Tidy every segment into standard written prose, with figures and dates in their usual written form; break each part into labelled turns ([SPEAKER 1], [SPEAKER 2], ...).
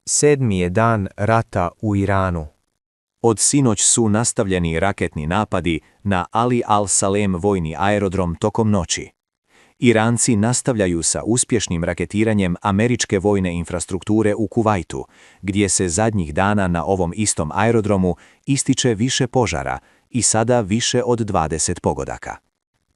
[SPEAKER 1] Sedmi je dan rata u Iranu.
[SPEAKER 2] Od sinoć su nastavljeni raketni napadi na Ali al-Salem vojni aerodrom tokom noći. Iranci nastavljaju sa uspješnim raketiranjem američke vojne infrastrukture u Kuvajtu, gdje se zadnjih dana na ovom istom aerodromu ističe više požara i sada više od 20 pogodaka.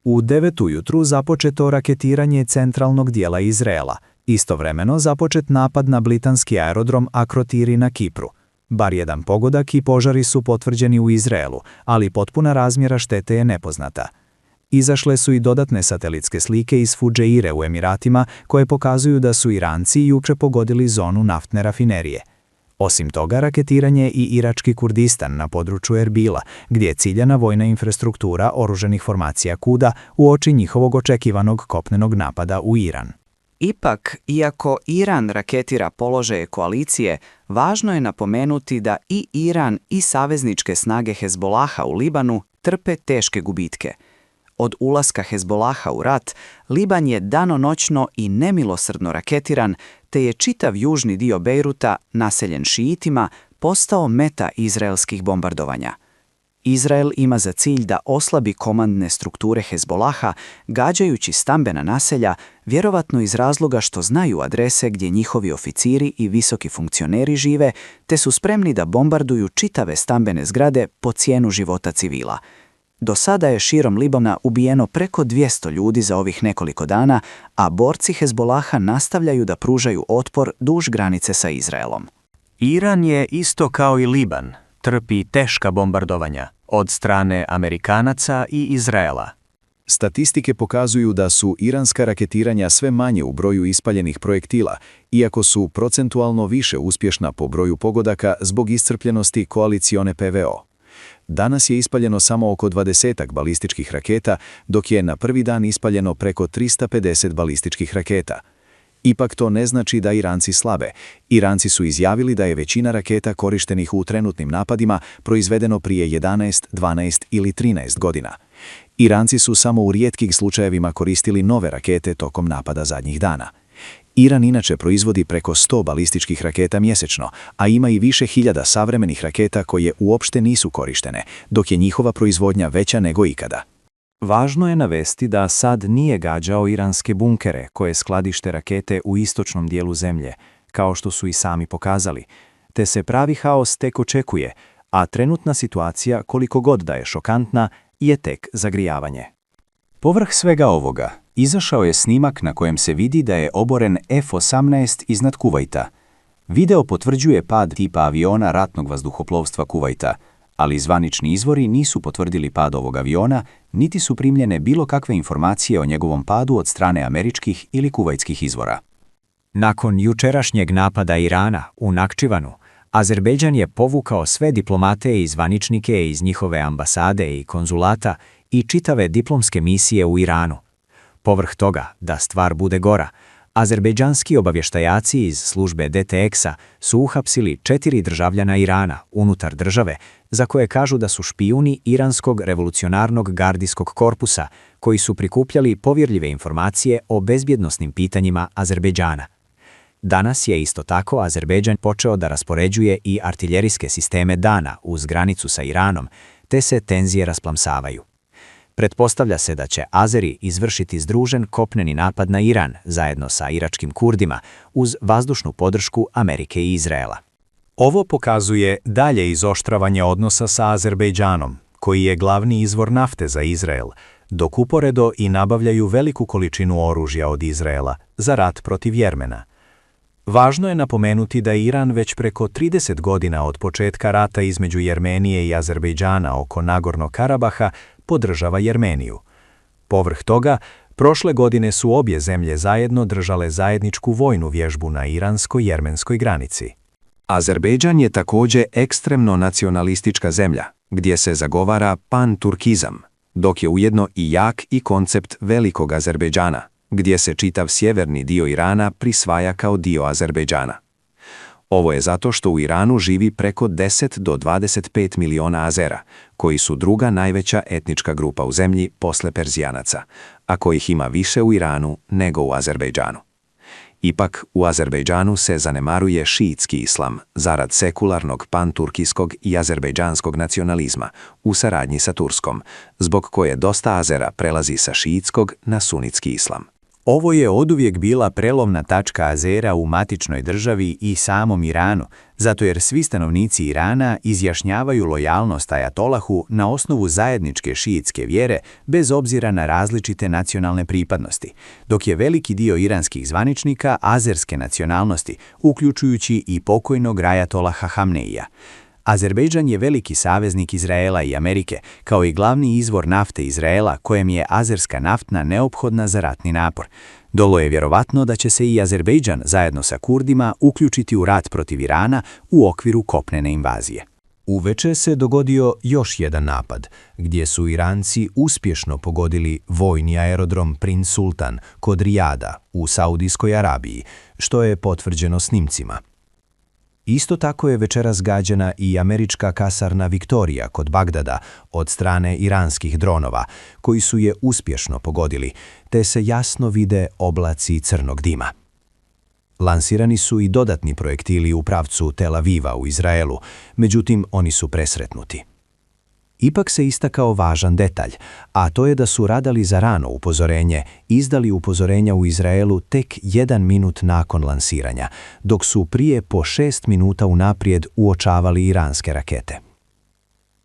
[SPEAKER 3] U 9 ujutru započeto raketiranje centralnog dijela Izraela. Istovremeno započet napad na britanski aerodrom Akrotiri na Kipru. Bar jedan pogodak i požari su potvrđeni u Izraelu, ali potpuna razmjera štete je nepoznata. Izašle su i dodatne satelitske slike iz Fudžeire u Emiratima koje pokazuju da su Iranci juče pogodili zonu naftne rafinerije. Osim toga, raketiranje i irački Kurdistan na području Erbila, gdje je ciljana vojna infrastruktura oružanih formacija Kuda uoči njihovog očekivanog kopnenog napada u Iran.
[SPEAKER 4] Ipak, iako Iran raketira položaje koalicije, važno je napomenuti da i Iran i savezničke snage Hezbolaha u Libanu trpe teške gubitke. Od ulaska Hezbolaha u rat, Liban je danonoćno i nemilosrdno raketiran, te je čitav južni dio Bejruta, naseljen šiitima, postao meta izraelskih bombardovanja. Izrael ima za cilj da oslabi komandne strukture Hezbolaha, gađajući stambena naselja, vjerovatno iz razloga što znaju adrese gdje njihovi oficiri i visoki funkcioneri žive, te su spremni da bombarduju čitave stambene zgrade po cijenu života civila. Do sada je širom Libana ubijeno preko 200 ljudi za ovih nekoliko dana, a borci Hezbolaha nastavljaju da pružaju otpor duž granice sa Izraelom.
[SPEAKER 2] Iran je isto kao i Liban, trpi teška bombardovanja od strane Amerikanaca i Izraela.
[SPEAKER 5] Statistike pokazuju da su iranska raketiranja sve manje u broju ispaljenih projektila, iako su procentualno više uspješna po broju pogodaka zbog iscrpljenosti koalicione PVO. Danas je ispaljeno samo oko 20 balističkih raketa, dok je na prvi dan ispaljeno preko 350 balističkih raketa. Ipak to ne znači da Iranci slabe. Iranci su izjavili da je većina raketa korištenih u trenutnim napadima proizvedeno prije 11, 12 ili 13 godina. Iranci su samo u rijetkih slučajevima koristili nove rakete tokom napada zadnjih dana. Iran inače proizvodi preko 100 balističkih raketa mjesečno, a ima i više hiljada savremenih raketa koje uopšte nisu korištene, dok je njihova proizvodnja veća nego ikada.
[SPEAKER 2] Važno je navesti da Asad nije gađao iranske bunkere koje skladište rakete u istočnom dijelu zemlje, kao što su i sami pokazali, te se pravi haos tek očekuje, a trenutna situacija, koliko god da je šokantna, je tek zagrijavanje. Povrh svega ovoga, izašao je snimak na kojem se vidi da je oboren F-18 iznad Kuvajta. Video potvrđuje pad tipa aviona ratnog vazduhoplovstva Kuvajta, ali zvanični izvori nisu potvrdili pad ovog aviona, niti su primljene bilo kakve informacije o njegovom padu od strane američkih ili kuvajtskih izvora.
[SPEAKER 1] Nakon jučerašnjeg napada Irana u Nakčivanu, Azerbejdžan je povukao sve diplomate i zvaničnike iz njihove ambasade i konzulata i čitave diplomske misije u Iranu. Povrh toga, da stvar bude gora, azerbejdžanski obavještajaci iz službe DTX-a su uhapsili 4 državljana Irana unutar države, za koje kažu da su špijuni Iranskog revolucionarnog gardijskog korpusa, koji su prikupljali povjerljive informacije o bezbjednosnim pitanjima Azerbejdžana. Danas je isto tako Azerbejdžan počeo da raspoređuje i artiljerijske sisteme Dana uz granicu sa Iranom, te se tenzije rasplamsavaju. Pretpostavlja se da će Azeri izvršiti združen kopneni napad na Iran zajedno sa iračkim Kurdima uz vazdušnu podršku Amerike i Izraela.
[SPEAKER 3] Ovo pokazuje dalje izoštravanje odnosa sa Azerbejdžanom, koji je glavni izvor nafte za Izrael, dok uporedo i nabavljaju veliku količinu oružja od Izraela za rat protiv Jermena. Važno je napomenuti da Iran već preko 30 godina od početka rata između Jermenije i Azerbejdžana oko Nagornog Karabaha podržava Jermeniju. Povrh toga, prošle godine su obje zemlje zajedno držale zajedničku vojnu vježbu na iransko-jermenskoj granici.
[SPEAKER 5] Azerbejdžan je također ekstremno nacionalistička zemlja, gdje se zagovara pan-turkizam, dok je ujedno i jak i koncept velikog Azerbejdžana, gdje se čitav sjeverni dio Irana prisvaja kao dio Azerbejdžana. Ovo je zato što u Iranu živi preko 10 do 25 miliona Azera, koji su druga najveća etnička grupa u zemlji posle Perzijanaca, a kojih ima više u Iranu nego u Azerbejdžanu.
[SPEAKER 2] Ipak, u Azerbejdžanu se zanemaruje šiitski islam zarad sekularnog panturkijskog i azerbejdžanskog nacionalizma u saradnji sa Turskom, zbog koje dosta Azera prelazi sa šiitskog na sunitski islam.
[SPEAKER 3] Ovo je oduvijek bila prelovna tačka Azera u matičnoj državi i samom Iranu, zato jer svi stanovnici Irana izjašnjavaju lojalnost ajatolahu na osnovu zajedničke šiitske vjere bez obzira na različite nacionalne pripadnosti, dok je veliki dio iranskih zvaničnika azerske nacionalnosti, uključujući i pokojnog ajatolaha Hamneija. Azerbejdžan je veliki saveznik Izraela i Amerike, kao i glavni izvor nafte Izraela kojem je azerska naftna neophodna za ratni napor. Dolo je vjerovatno da će se i Azerbejdžan zajedno sa Kurdima uključiti u rat protiv Irana u okviru kopnene invazije. Uveče se dogodio još jedan napad, gdje su Iranci uspješno pogodili vojni aerodrom Princ Sultan kod Rijada u Saudijskoj Arabiji, što je potvrđeno snimcima. Isto tako je večeras gađana i američka kasarna Victoria kod Bagdada od strane iranskih dronova, koji su je uspješno pogodili, te se jasno vide oblaci crnog dima. Lansirani su i dodatni projektili u pravcu Tel Aviva u Izraelu, međutim oni su presretnuti. Ipak se istakao važan detalj, a to je da su radali za rano upozorenje izdali upozorenja u Izraelu tek 1 minut nakon lansiranja, dok su prije po 6 minuta unaprijed uočavali iranske rakete.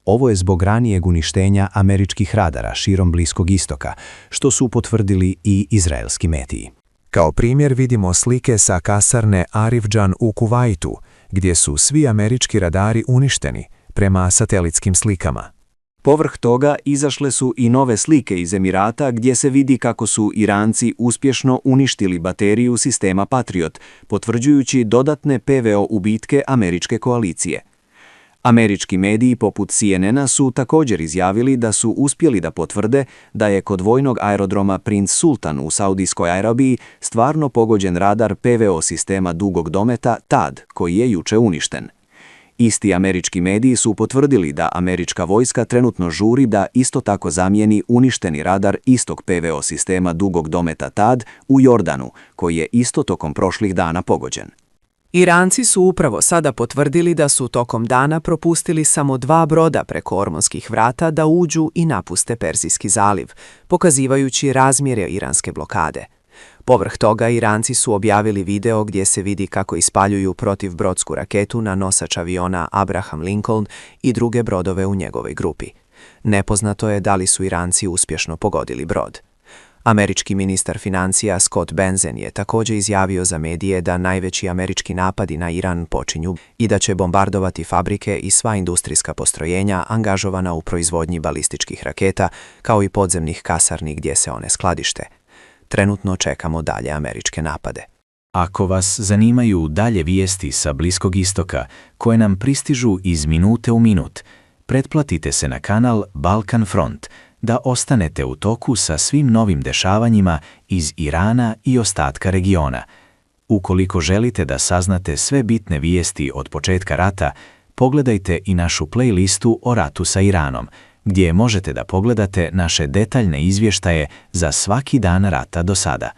[SPEAKER 3] Ovo je zbog ranijeg uništenja američkih radara širom Bliskog istoka, što su potvrdili i izraelski mediji.
[SPEAKER 2] Kao primjer vidimo slike sa kasarne Arifdžan u Kuvajtu, gdje su svi američki radari uništeni prema satelitskim slikama. Povrh toga izašle su i nove slike iz Emirata gdje se vidi kako su Iranci uspješno uništili bateriju sistema Patriot, potvrđujući dodatne PVO ubitke američke koalicije. Američki mediji poput CNN-a su također izjavili da su uspjeli da potvrde da je kod vojnog aerodroma Princ Sultan u Saudijskoj Arabiji stvarno pogođen radar PVO sistema dugog dometa THAAD, koji je juče uništen. Isti američki mediji su potvrdili da američka vojska trenutno žuri da isto tako zamijeni uništeni radar istog PVO sistema dugog dometa THAAD u Jordanu, koji je isto tokom prošlih dana pogođen.
[SPEAKER 4] Iranci su upravo sada potvrdili da su tokom dana propustili samo 2 broda preko Ormonskih vrata da uđu i napuste Perzijski zaliv, pokazivajući razmjere iranske blokade. Povrh toga, Iranci su objavili video gdje se vidi kako ispaljuju protivbrodsku raketu na nosač aviona Abraham Lincoln i druge brodove u njegovoj grupi. Nepoznato je da li su Iranci uspješno pogodili brod. Američki ministar financija Scott Bessent je također izjavio za medije da najveći američki napadi na Iran počinju i da će bombardovati fabrike i sva industrijska postrojenja angažovana u proizvodnji balističkih raketa, kao i podzemnih kasarni gdje se one skladište. Trenutno čekamo dalje američke napade.
[SPEAKER 3] Ako vas zanimaju dalje vijesti sa Bliskog istoka, koje nam pristižu iz minute u minut, pretplatite se na kanal Balkan Front, da ostanete u toku sa svim novim dešavanjima iz Irana i ostatka regiona. Ukoliko želite da saznate sve bitne vijesti od početka rata, pogledajte i našu playlistu o ratu sa Iranom, gdje možete da pogledate naše detaljne izvještaje za svaki dan rata do sada.